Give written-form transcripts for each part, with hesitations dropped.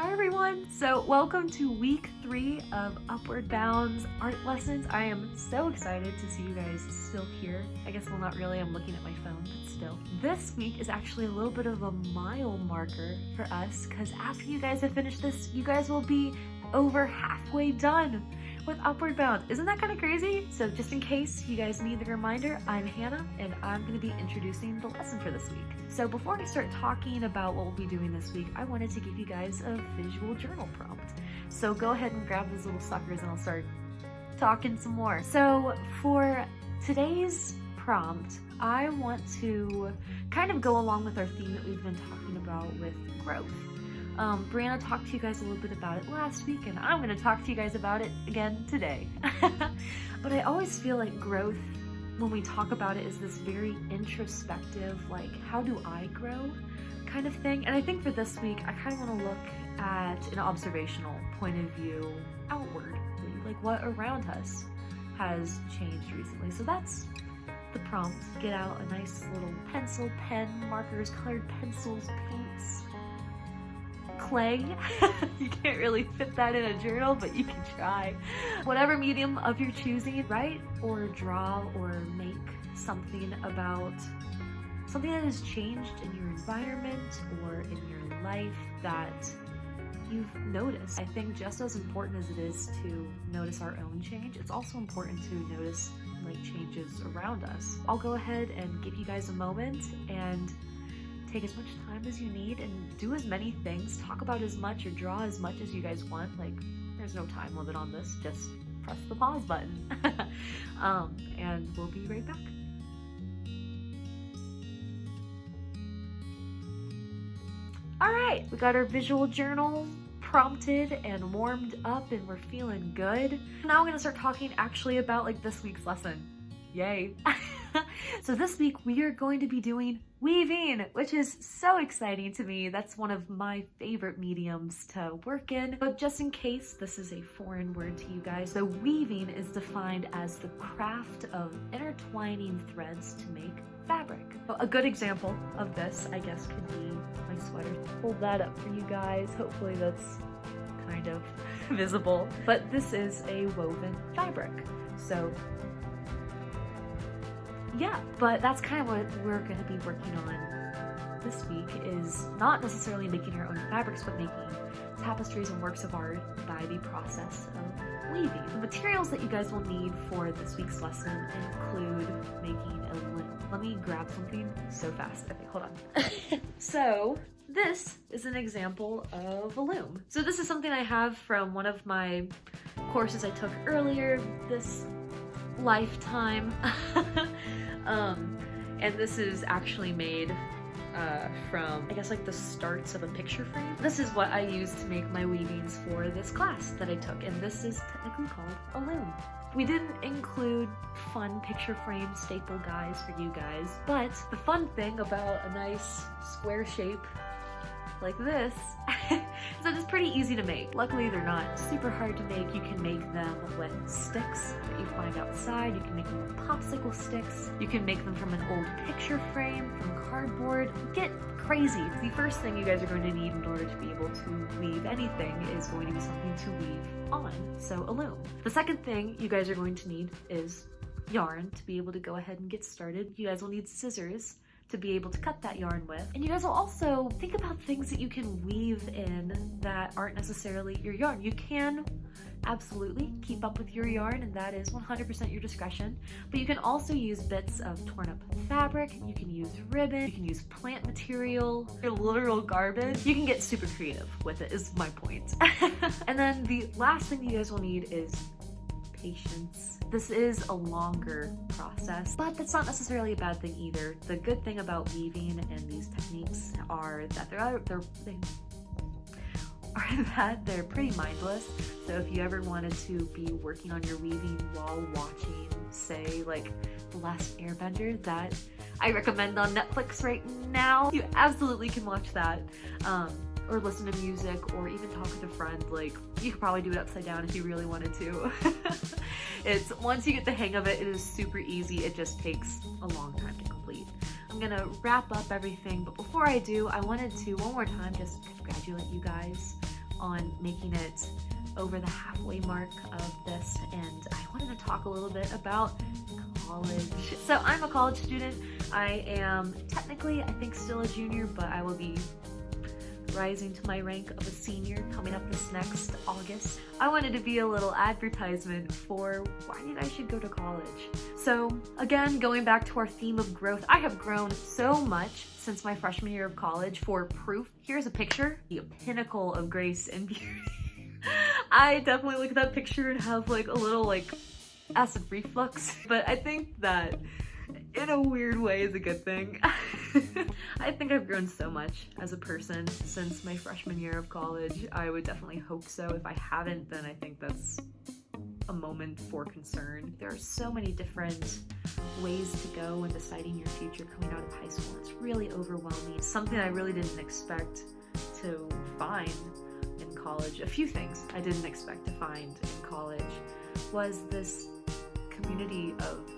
Hi everyone! So welcome to week 3 of Upward Bound's art lessons. I am so excited to see you guys still here. I guess, well, not really, I'm looking at my phone, but still. This week is actually a little bit of a mile marker for us because after you guys have finished this, you guys will be over halfway done with Upward Bound. Isn't that kind of crazy? So just in case you guys need the reminder, I'm Hannah and I'm going to be introducing the lesson for this week. So before I start talking about what we'll be doing this week, I wanted to give you guys a visual journal prompt. So go ahead and grab those little suckers and I'll start talking some more. So for today's prompt, I want to kind of go along with our theme that we've been talking about with growth. Brianna talked to you guys a little bit about it last week, and I'm going to talk to you guys about it again today. But I always feel like growth, when we talk about it, is this very introspective, like, how do I grow kind of thing. And I think for this week, I kind of want to look at an observational point of view outwardly, like what around us has changed recently. So that's the prompt. Get out a nice little pencil, pen, markers, colored pencils, paints, clay. You can't really fit that in a journal, but you can try. Whatever medium of your choosing, write or draw or make something about something that has changed in your environment or in your life that you've noticed. I think just as important as it is to notice our own change, it's also important to notice like changes around us. I'll go ahead and give you guys a moment and take as much time as you need and do as many things, talk about as much or draw as much as you guys want. Like, there's no time limit on this, just press the pause button. And we'll be right back. All right, we got our visual journal prompted and warmed up and we're feeling good. Now I'm gonna start talking actually about like this week's lesson. Yay. So this week we are going to be doing weaving, which is so exciting to me. That's one of my favorite mediums to work in. But just in case this is a foreign word to you guys, so weaving is defined as the craft of intertwining threads to make fabric. A good example of this, I guess, could be my sweater. Hold that up for you guys. Hopefully that's kind of visible. But this is a woven fabric. So yeah, but that's kind of what we're going to be working on this week, is not necessarily making our own fabrics, but making tapestries and works of art by the process of weaving. The materials that you guys will need for this week's lesson include making a loom. Let me grab something so fast. Okay, hold on. So this is an example of a loom. So this is something I have from one of my courses I took earlier this lifetime. And this is actually made from, I guess, like the starts of a picture frame. This is what I used to make my weavings for this class that I took, and this is technically called a loom. We didn't include fun picture frame staple guides for you guys, but the fun thing about a nice square shape like this is that it's pretty easy to make. Luckily, they're not super hard to make. You can make them with sticks that you find outside. You can make them with popsicle sticks. You can make them from an old picture frame, from cardboard. Get crazy. The first thing you guys are going to need in order to be able to weave anything is going to be something to weave on, so a loom. The second thing you guys are going to need is yarn to be able to go ahead and get started. You guys will need scissors to be able to cut that yarn with. And you guys will also think about things that you can weave in that aren't necessarily your yarn. You can absolutely keep up with your yarn, and that is 100% your discretion, but you can also use bits of torn up fabric, you can use ribbon, you can use plant material, your literal garbage. You can get super creative with it, is my point. And then the last thing you guys will need is patience. This is a longer process, but that's not necessarily a bad thing either. The good thing about weaving and these techniques are that they're pretty mindless. So if you ever wanted to be working on your weaving while watching, say, like The Last Airbender, that I recommend on Netflix right now, you absolutely can watch that. Or listen to music, or even talk with a friend. Like, you could probably do it upside down if you really wanted to. It's, once you get the hang of it, it is super easy. It just takes a long time to complete. I'm gonna wrap up everything, but before I do, I wanted to one more time just congratulate you guys on making it over the halfway mark of this, and I wanted to talk a little bit about college. So I'm a college student. I am technically, I think, still a junior, but I will be rising to my rank of a senior coming up this next August. I wanted to be a little advertisement for why you guys should go to college. So again, going back to our theme of growth, I have grown so much since my freshman year of college. For proof, here's a picture, the pinnacle of grace and beauty. I definitely look at that picture and have like a little like acid reflux, but I think that in a weird way is a good thing. I think I've grown so much as a person since my freshman year of college. I would definitely hope so. If I haven't, then I think that's a moment for concern. There are so many different ways to go when deciding your future coming out of high school. It's really overwhelming. Something I really didn't expect to find in college. A few things I didn't expect to find in college was this community of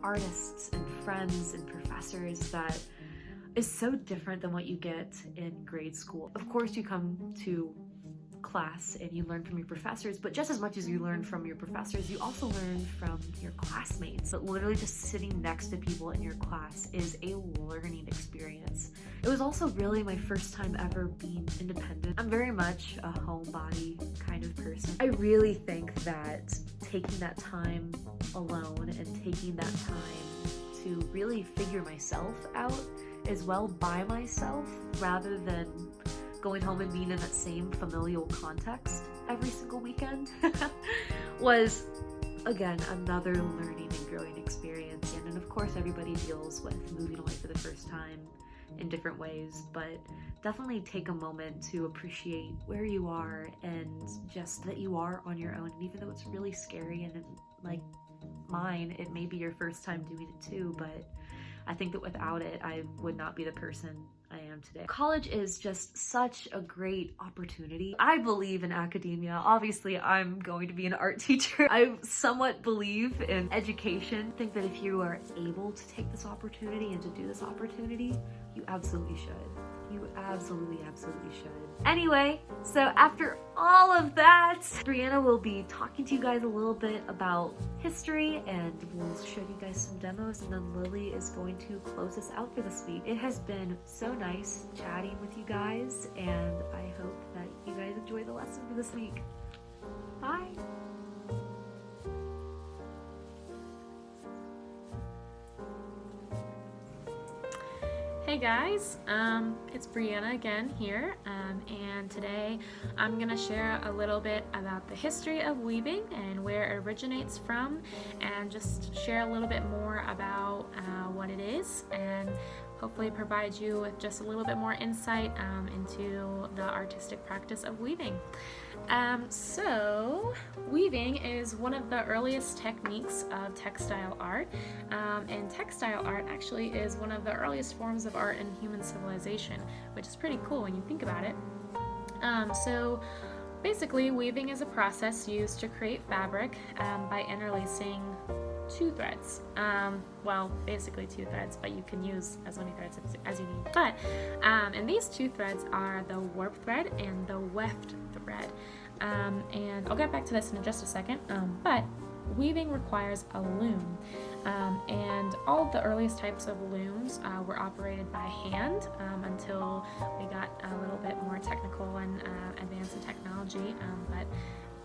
artists and friends and professors that is so different than what you get in grade school. Of course, you come to class and you learn from your professors, but just as much as you learn from your professors, you also learn from your classmates. But literally just sitting next to people in your class is a learning experience. It was also really my first time ever being independent. I'm very much a homebody kind of person. I really think that taking that time alone and taking that time to really figure myself out as well by myself, rather than going home and being in that same familial context every single weekend, was again another learning and growing experience. And of course everybody deals with moving away for the first time in different ways, but definitely take a moment to appreciate where you are and just that you are on your own. And even though it's really scary, and like mine, it may be your first time doing it too, but I think that without it, I would not be the person I am today. College is just such a great opportunity. I believe in academia. Obviously, I'm going to be an art teacher. I somewhat believe in education. I think that if you are able to take this opportunity and to do this opportunity, you absolutely should. You absolutely should. Anyway, so after all of that, Brianna will be talking to you guys a little bit about history, and we'll show you guys some demos, and then Lily is going to close us out for this week. It has been so nice chatting with you guys, and I hope that you guys enjoy the lesson for this week. Bye! Hey guys, it's Brianna again here, and today I'm gonna share a little bit about the history of weaving and where it originates from, and just share a little bit more about what it is, and hopefully provide you with just a little bit more insight into the artistic practice of weaving. So weaving is one of the earliest techniques of textile art, and textile art actually is one of the earliest forms of art in human civilization, which is pretty cool when you think about it. So basically, weaving is a process used to create fabric by interlacing two threads. Well, basically two threads, but you can use as many threads as you need. But and these two threads are the warp thread and the weft thread. And I'll get back to this in just a second. But weaving requires a loom, and all of the earliest types of looms were operated by hand until we got a little bit more technical and advanced in technology. But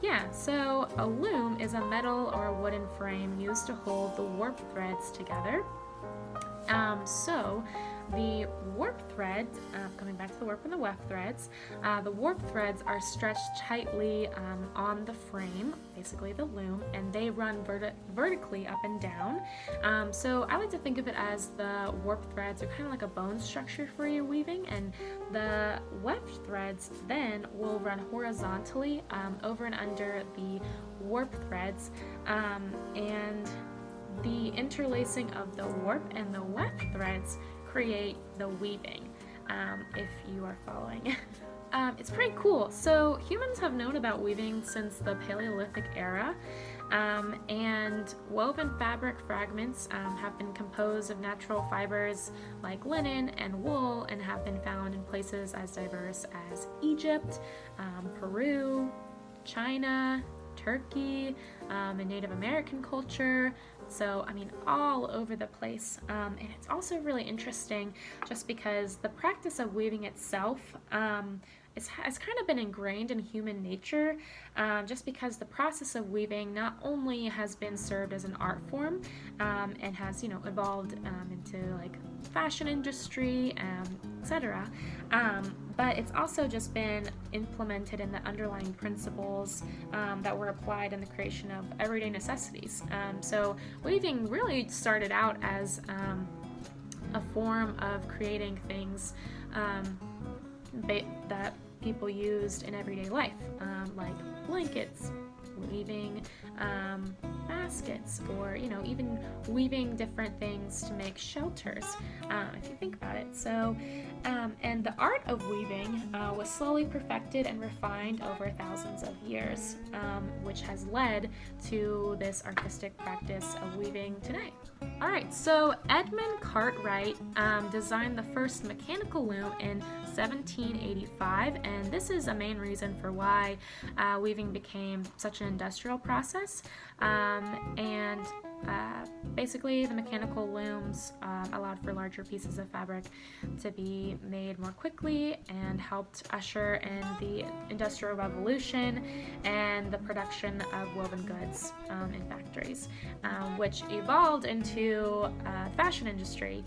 yeah, so a loom is a metal or a wooden frame used to hold the warp threads together. So the warp threads, coming back to the warp and the weft threads, the warp threads are stretched tightly on the frame, basically the loom, and they run vertically up and down. So I like to think of it as the warp threads are kind of like a bone structure for your weaving, and the weft threads then will run horizontally over and under the warp threads, and the interlacing of the warp and the weft threads create the weaving, if you are following. It's pretty cool. So humans have known about weaving since the Paleolithic era, And woven fabric fragments have been composed of natural fibers like linen and wool and have been found in places as diverse as Egypt, Peru, China, Turkey, and Native American culture. So, I mean, all over the place. And it's also really interesting just because the practice of weaving itself has kind of been ingrained in human nature, just because the process of weaving not only has been served as an art form and has, evolved into like fashion industry, etc. But it's also just been implemented in the underlying principles that were applied in the creation of everyday necessities. So weaving really started out as a form of creating things that people used in everyday life, like blankets, weaving baskets, or even weaving different things to make shelters, if you think about it. So and the art of weaving was slowly perfected and refined over thousands of years, which has led to this artistic practice of weaving today. Alright, so Edmund Cartwright designed the first mechanical loom in 1785, and this is a main reason for why weaving became such an industrial process. Basically, the mechanical looms allowed for larger pieces of fabric to be made more quickly and helped usher in the Industrial Revolution and the production of woven goods in factories, which evolved into fashion industry.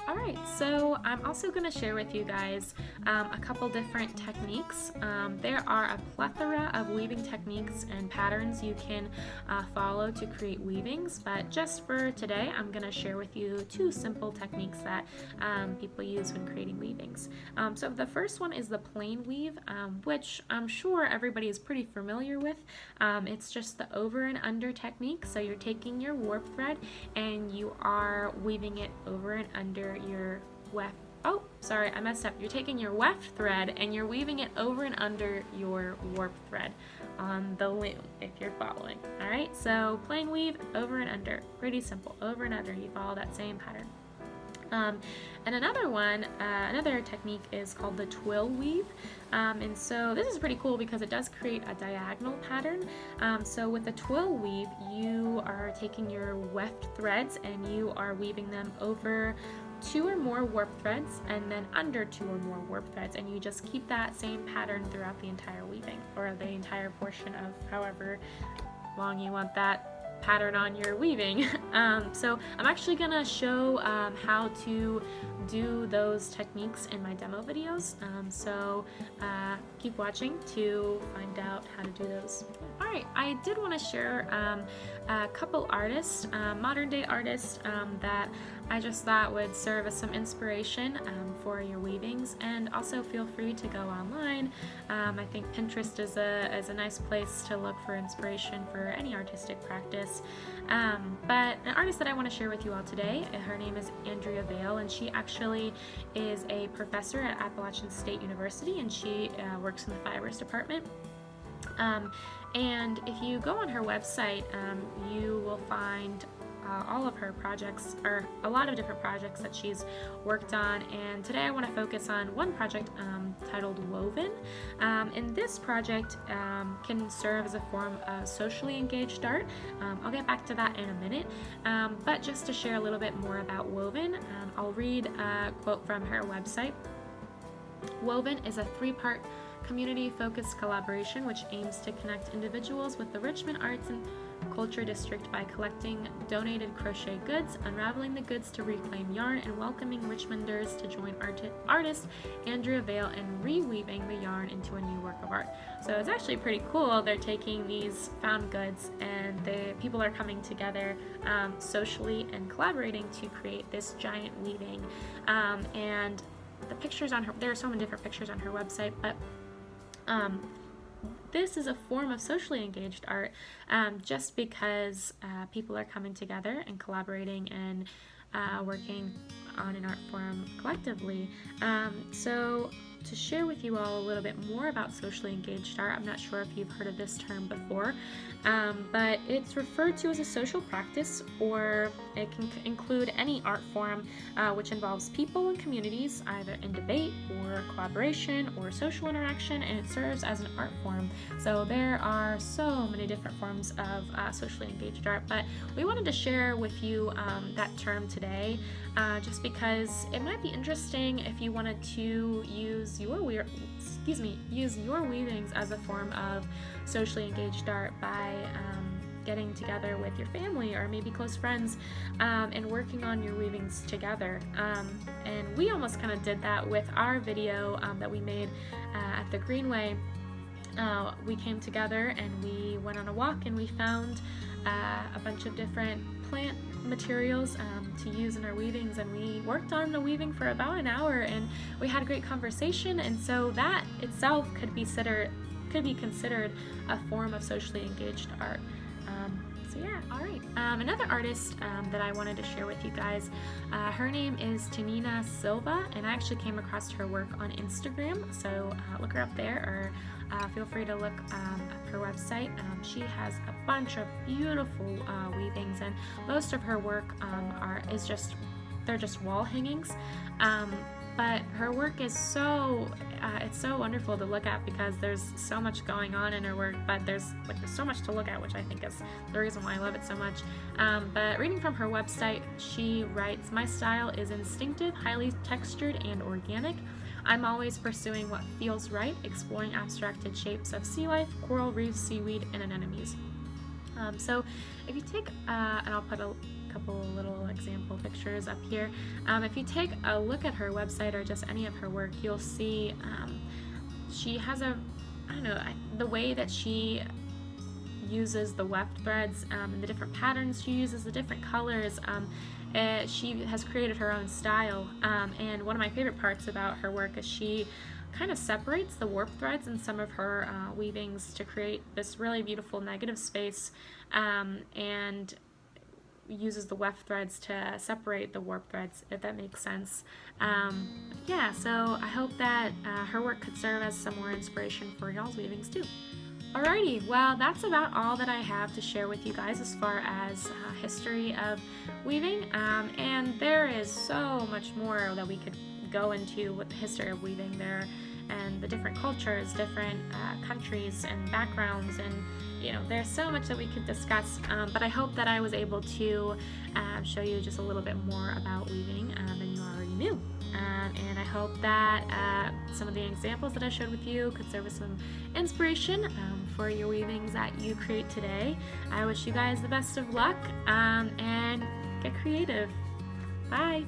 Alright, so I'm also going to share with you guys a couple different techniques. There are a plethora of weaving techniques and patterns you can follow to create weavings, but just for today, I'm going to share with you two simple techniques that people use when creating weavings. So the first one is the plain weave, which I'm sure everybody is pretty familiar with. It's just the over and under technique, so you're taking your warp thread and you are weaving it over and under your weft. Oh, sorry, I messed up. You're taking your weft thread and you're weaving it over and under your warp thread on the loom, if you're following. All right, so plain weave, over and under. Pretty simple. Over and under. You follow that same pattern. And another technique is called the twill weave. And so this is pretty cool because it does create a diagonal pattern. So with the twill weave, you are taking your weft threads and you are weaving them over 2 or more warp threads and then under 2 or more warp threads, and you just keep that same pattern throughout the entire weaving, or the entire portion of however long you want that pattern on your weaving. So I'm actually gonna show how to do those techniques in my demo videos, so keep watching to find out how to do those. Alright, I did want to share a couple artists, modern day artists, that I just thought would serve as some inspiration for your weavings, and also feel free to go online. I think Pinterest is a nice place to look for inspiration for any artistic practice. But an artist that I want to share with you all today, her name is Andrea Vail, and she actually is a professor at Appalachian State University, and she works in the fibers department. And if you go on her website, you will find all of her projects, or a lot of different projects that she's worked on, and today I want to focus on one project titled Woven. And this project can serve as a form of socially engaged art. I'll get back to that in a minute, but just to share a little bit more about Woven, I'll read a quote from her website. Woven is a 3-part community-focused collaboration which aims to connect individuals with the Richmond Arts and Culture District by collecting donated crochet goods, unraveling the goods to reclaim yarn, and welcoming Richmonders to join artist Andrea Vail in reweaving the yarn into a new work of art. So it's actually pretty cool. They're taking these found goods and the people are coming together socially and collaborating to create this giant weaving. And the pictures on her, there are so many different pictures on her website, but this is a form of socially engaged art, just because people are coming together and collaborating and working on an art form collectively. So to share with you all a little bit more about socially engaged art. I'm not sure if you've heard of this term before, but it's referred to as a social practice, or it can include any art form which involves people and communities, either in debate or collaboration or social interaction, and it serves as an art form. So there are so many different forms of socially engaged art, but we wanted to share with you that term today, just because it might be interesting if you wanted to use your weavings as a form of socially engaged art by getting together with your family or maybe close friends and working on your weavings together. And we almost kind of did that with our video that we made at the Greenway. We came together and we went on a walk and we found a bunch of different plant materials to use in our weavings, and we worked on the weaving for about an hour, and we had a great conversation, and so that itself could be considered a form of socially engaged art. So yeah, all right. Another artist that I wanted to share with you guys, her name is Tanina Silva, and I actually came across her work on Instagram, so look her up there, or feel free to look up her website. She has a bunch of beautiful weavings, and most of her work they're just wall hangings. But her work is it's so wonderful to look at because there's so much going on in her work, but there's so much to look at, which I think is the reason why I love it so much. But reading from her website, she writes, "My style is instinctive, highly textured, and organic. I'm always pursuing what feels right, exploring abstracted shapes of sea life, coral reefs, seaweed, and anemones." So if you take, and I'll put a couple little example pictures up here. If you take a look at her website or just any of her work, you'll see she has the way that she uses the weft threads and the different patterns she uses, the different colors. She has created her own style, and one of my favorite parts about her work is she kind of separates the warp threads in some of her weavings to create this really beautiful negative space, and uses the weft threads to separate the warp threads, if that makes sense. Yeah, so I hope that her work could serve as some more inspiration for y'all's weavings too. Alrighty, well, that's about all that I have to share with you guys as far as history of weaving, and there is so much more that we could go into with the history of weaving there, and the different cultures, different countries and backgrounds, and there's so much that we could discuss, but I hope that I was able to show you just a little bit more about weaving than you already knew. And I hope that some of the examples that I showed with you could serve as some inspiration for your weavings that you create today. I wish you guys the best of luck, and get creative. Bye!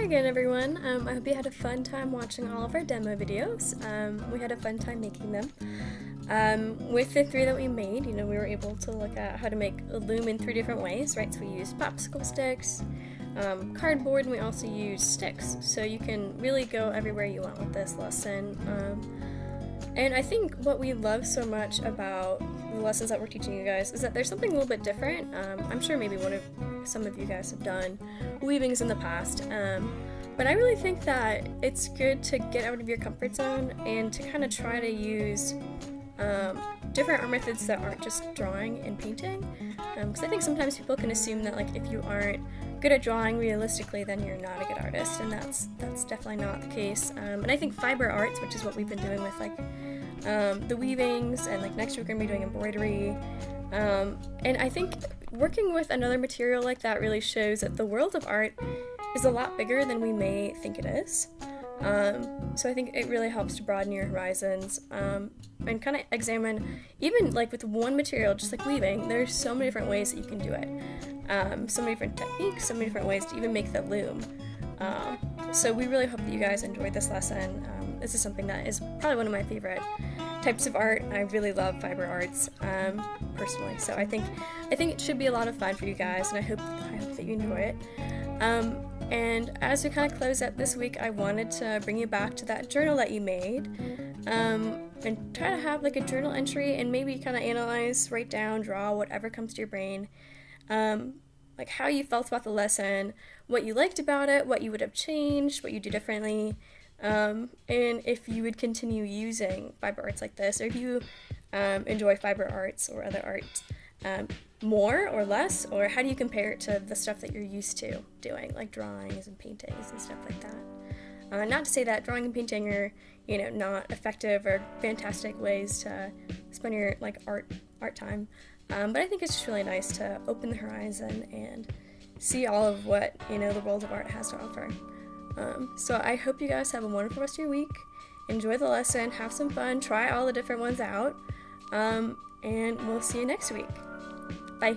again, everyone. I hope you had a fun time watching all of our demo videos. We had a fun time making them. With the 3 that we made, we were able to look at how to make a loom in 3 different ways, right? So we used popsicle sticks, cardboard, and we also used sticks. So you can really go everywhere you want with this lesson. And I think what we love so much about the lessons that we're teaching you guys is that there's something a little bit different. I'm sure maybe some of you guys have done weavings in the past, but I really think that it's good to get out of your comfort zone and to kind of try to use different art methods that aren't just drawing and painting, because I think sometimes people can assume that like if you aren't good at drawing realistically, then you're not a good artist, and that's definitely not the case. And I think fiber arts, which is what we've been doing with like the weavings, and like next week we're gonna be doing embroidery, and I think working with another material like that really shows that the world of art is a lot bigger than we may think it is. So I think it really helps to broaden your horizons, and kind of examine, even like with one material, just like weaving, there's so many different ways that you can do it. So many different techniques, so many different ways to even make the loom. So we really hope that you guys enjoyed this lesson. This is something that is probably one of my favorite types of art. I really love fiber arts, personally. So I think it should be a lot of fun for you guys, and I hope that you enjoy it. And as we kind of close out this week, I wanted to bring you back to that journal that you made, and try to have like a journal entry and maybe kind of analyze, write down, draw, whatever comes to your brain, like how you felt about the lesson, what you liked about it, what you would have changed, what you do differently, and if you would continue using fiber arts like this, or if you enjoy fiber arts or other art more or less, or how do you compare it to the stuff that you're used to doing, like drawings and paintings and stuff like that. Not to say that drawing and painting are, not effective or fantastic ways to spend your like art time, but I think it's just really nice to open the horizon and see all of what the world of art has to offer. So I hope you guys have a wonderful rest of your week. Enjoy the lesson, have some fun, try all the different ones out, and we'll see you next week. Bye.